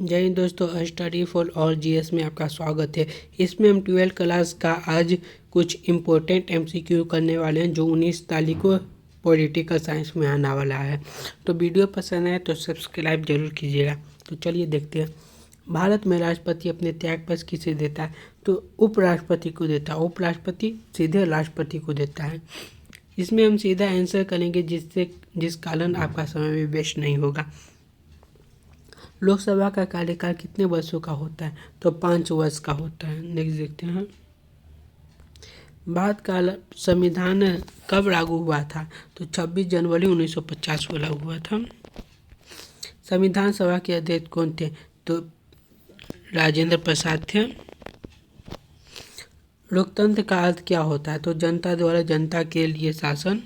जय हिंद दोस्तों, study for और जीएस में आपका स्वागत है। इसमें हम 12th क्लास का आज कुछ इम्पोर्टेंट एमसीक्यू करने वाले हैं जो 19 तारीख को पॉलिटिकल साइंस में आने वाला है। तो वीडियो पसंद है तो सब्सक्राइब जरूर कीजिएगा। तो चलिए देखते हैं। भारत में राष्ट्रपति अपने त्यागपत्र किसे देता है? तो उपराष्ट्रपति को देता है। उपराष्ट्रपति सीधे राष्ट्रपति को देता है। इसमें हम सीधा आंसर करेंगे जिस कारण आपका समय भी वेस्ट नहीं होगा। लोकसभा का कार्यकाल कितने वर्षों का होता है? तो 5 वर्ष का होता है। नेक्स्ट देखते हैं। भारत का संविधान कब लागू हुआ था? तो 26 जनवरी 1950 को लागू हुआ था। संविधान सभा के अध्यक्ष कौन थे? तो राजेंद्र प्रसाद थे। लोकतंत्र का अर्थ क्या होता है? तो जनता द्वारा जनता के लिए शासन।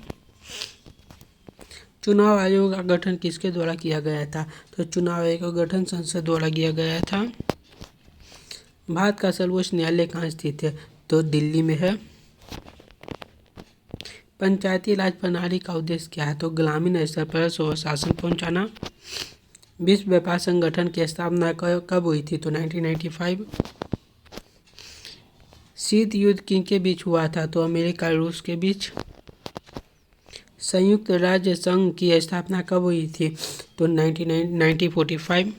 चुनाव आयोग का गठन किसके द्वारा किया गया था? तो चुनाव आयोग का गठन संसद द्वारा किया गया था। भारत का सर्वोच्च न्यायालय कहाँ स्थित है? तो दिल्ली में है। पंचायती राज प्रणाली का उद्देश्य क्या है? तो ग्रामीण स्तर पर स्वशासन पहुंचाना। विश्व व्यापार संगठन की स्थापना कब हुई थी? तो 1995। शीत युद्ध किनके बीच हुआ था? तो अमेरिका और रूस के बीच। संयुक्त राज्य संघ की स्थापना कब हुई थी? तो 1945।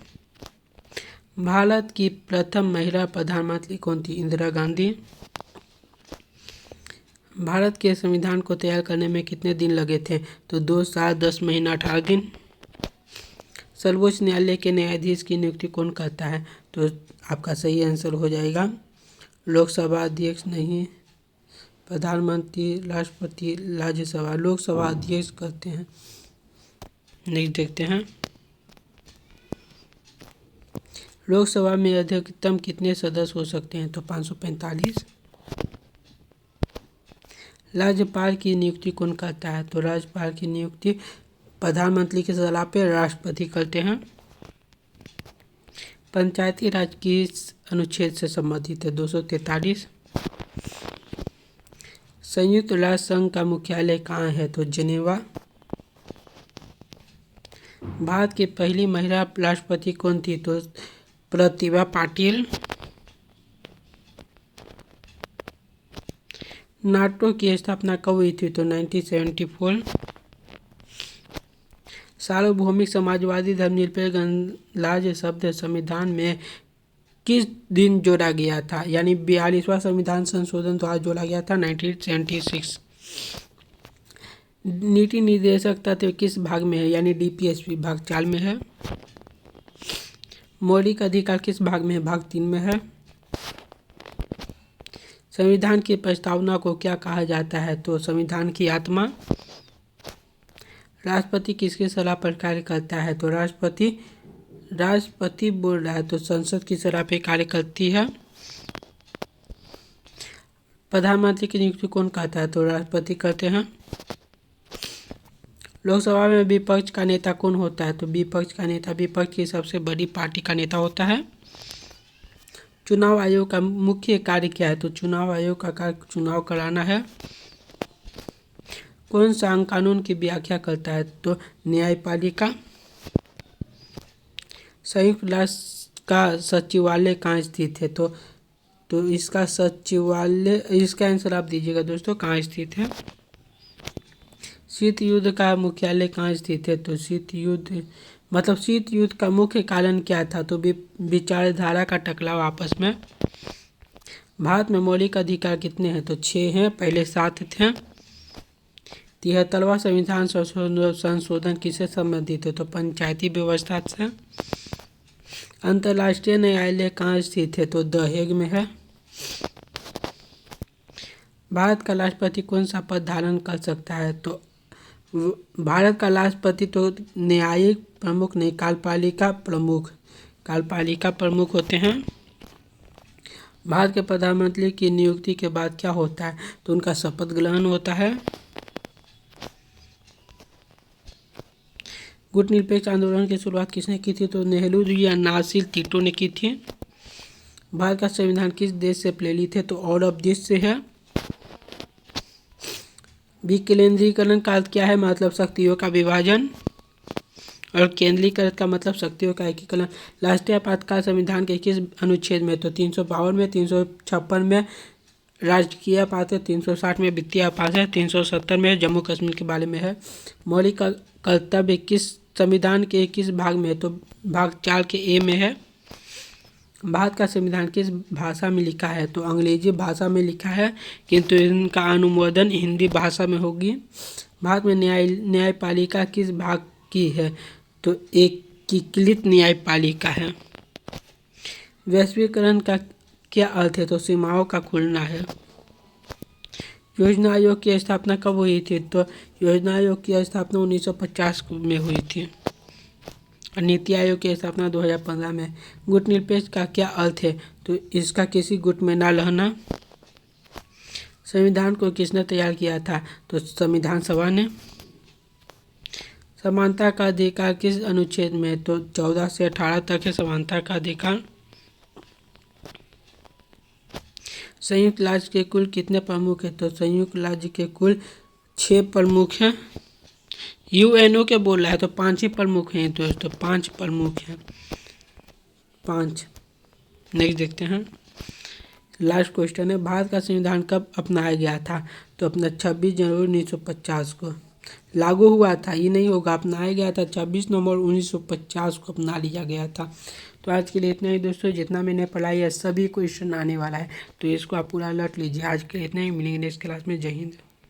भारत की प्रथम महिला प्रधानमंत्री कौन थी? इंदिरा गांधी। भारत के संविधान को तैयार करने में कितने दिन लगे थे? तो 2 साल 10 महीना 18 दिन। सर्वोच्च न्यायालय के न्यायाधीश की नियुक्ति कौन करता है? तो आपका सही आंसर हो जाएगा लोकसभा अध्यक्ष नहीं, प्रधानमंत्री, राष्ट्रपति, राज्यसभा। लोकसभा अध्यक्ष करते हैं। नेक्स्ट देखते हैं। लोकसभा में अधिकतम कितने सदस्य हो सकते हैं? तो 545। राज्यपाल की नियुक्ति कौन करता है? तो राज्यपाल की नियुक्ति प्रधानमंत्री की सलाह पर राष्ट्रपति करते हैं। पंचायती राज किस अनुच्छेद से संबंधित है? 243। संयुक्त राष्ट्र संघ का मुख्यालय कहाँ है? तो जिनेवा। भारत की पहली महिला राष्ट्रपति कौन थी? तो प्रतिभा पाटिल। नाटो की स्थापना कब हुई थी? तो 1974। सार्वभौमिक समाजवादी धर्मनिरपेक्ष गणराज्य शब्द संविधान में किस दिन जोड़ा गया था? यानी 42वां संविधान संशोधन द्वारा जोड़ा गया था 1976। नीति निर्देशक तत्व किस भाग में है? यानी डीपीएसपी भाग 4 में है। मौलिक अधिकार किस भाग में है? भाग 3 में है। संविधान की प्रस्तावना को क्या कहा जाता है? तो संविधान की आत्मा। राष्ट्रपति किसकी सलाह पर कार्य करता है? तो राष्ट्रपति बोल रहा है तो संसद की सलाह पे कार्य करती है। प्रधानमंत्री की नियुक्ति कौन करता है? तो राष्ट्रपति करते हैं। लोकसभा में विपक्ष का नेता कौन होता है? तो विपक्ष का नेता विपक्ष की सबसे बड़ी पार्टी का नेता होता है। चुनाव आयोग का मुख्य कार्य क्या है? तो चुनाव आयोग का कार्य चुनाव कराना है। कौन सा कानून की व्याख्या करता है? तो न्यायपालिका। संयुक्त राष्ट्र का सचिवालय कहाँ स्थित है? तो इसका सचिवालय, इसका आंसर आप दीजिएगा दोस्तों, कहाँ स्थित है। शीत युद्ध का मुख्यालय कहाँ स्थित है? तो शीत युद्ध का मुख्य कारण क्या था? तो विचारधारा का टकराव आपस में। भारत में मौलिक अधिकार कितने हैं? तो 6 हैं, पहले 7 थे। 73वां संविधान संशोधन किससे संबंधित है? तो पंचायती व्यवस्था से। अंतर्राष्ट्रीय न्यायालय कहाँ स्थित है? तो द हेग में है। भारत का राष्ट्रपति कौन सा पद धारण कर सकता है? तो भारत का राष्ट्रपति तो न्यायिक प्रमुख नहीं, कार्यपालिका प्रमुख होते हैं। भारत के प्रधानमंत्री की नियुक्ति के बाद क्या होता है? तो उनका शपथ ग्रहण होता है। गुटनिरपेक्ष आंदोलन की शुरुआत किसने की थी? तो नेहरू या नासिर टिटो ने की थी। भारत का संविधान किस देश से प्रेरित है? तो ऑल ऑफ देश से है। विकेंद्रीकरण का अर्थ क्या है? मतलब शक्तियों का विभाजन। और केंद्रीकृत का मतलब शक्तियों का एकीकरण। राष्ट्रीय आपातकाल संविधान के किस अनुच्छेद में? तो 352 में, 356 में राजकीय आपात है, 360 में वित्तीय आपात है, 370 में जम्मू कश्मीर के बारे में है। मौलिक कर्तव्य किस संविधान के किस भाग में है? तो भाग 4 के ए में है। भारत का संविधान किस भाषा में लिखा है? तो अंग्रेजी भाषा में लिखा है, किंतु इनका अनुमोदन हिंदी भाषा में होगी। भारत में न्यायपालिका किस भाग की है? तो एकीकृत न्यायपालिका है। वैश्वीकरण का क्या अर्थ है? तो सीमाओं का खुलना है। योजना आयोग की स्थापना कब हुई थी? तो योजना आयोग की स्थापना 1950 में हुई थी। और नीति आयोग की स्थापना 2015 में। गुट निरपेक्ष का क्या अर्थ है? तो इसका किसी गुट में ना रहना। संविधान को किसने तैयार किया था? तो संविधान सभा ने। समानता का अधिकार किस अनुच्छेद में? तो 14 से 18 तक है समानता का अधिकार। संयुक्त राज्य के कुल कितने प्रमुख हैं? तो संयुक्त राज्य के कुल 6 प्रमुख हैं। यूएनओ के बोल रहा है तो 5 ही प्रमुख हैं दोस्तों, 5 प्रमुख हैं, 5। नेक्स्ट देखते हैं। लास्ट क्वेश्चन है, भारत का संविधान कब अपनाया गया था? तो अपना 26 जनवरी 1950 को लागू हुआ था, ये नहीं होगा, अपनाया गया था 26 नवंबर 1950 को अपना लिया गया था। तो आज के लिए इतना ही दोस्तों, जितना मैंने पढ़ाई है सभी क्वेश्चन आने वाला है, तो इसको आप पूरा लट लीजिए। आज के लिए इतना ही, मिलेंगे नेक्स्ट क्लास में। जय हिंद।